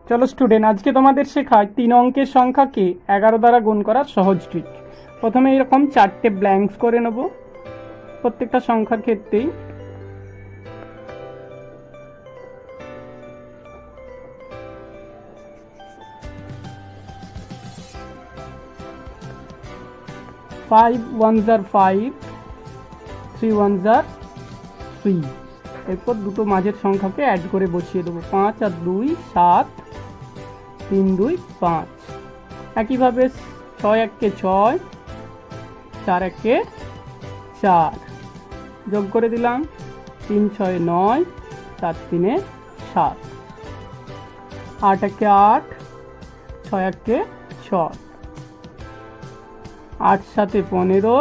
চলো স্টুডেন্ট, আজকে তোমাদের শেখায় 3 অঙ্কের সংখ্যাকে 11 দ্বারা গুণ করার সহজ ট্রিক। প্রথমে এরকম 4টে ব্ল্যাঙ্কস করে নেব প্রত্যেকটা সংখ্যার ক্ষেত্রেই। ফাইভ ওয়ান জার 5, 3 ওয়ান জার 3। এরপর দুটো মাঝের সংখ্যাকে অ্যাড করে বসিয়ে দেবো, 5 আর 2 7, 3 2 5। একইভাবে 6 1 6, 4 1 4 যোগ করে দিলাম, 3 6 9, 4 3 7, 8 1 8, 6 1 6, 8 7 15,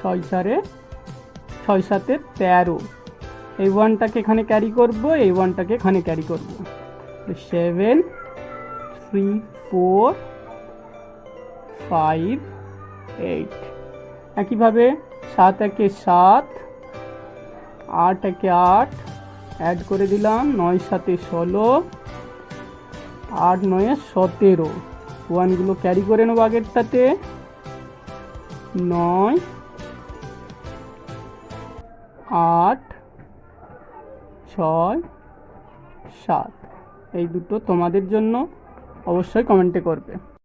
6 4 6 7 13। এই ওয়ানটাকে এখানে ক্যারি করব, এই ওয়ানটাকে এখানে ক্যারি করব, 7 3 4 5 8। একইভাবে 7 1 7, 8 1 8 অ্যাড করে দিলাম, 9 7 16, 8 9 17। ওয়ানগুলো ক্যারি করে নেবো আগেরটাতে, 9 8 6 7। এই দুটো তোমাদের জন্য, অবশ্যই কমেন্টে করবে।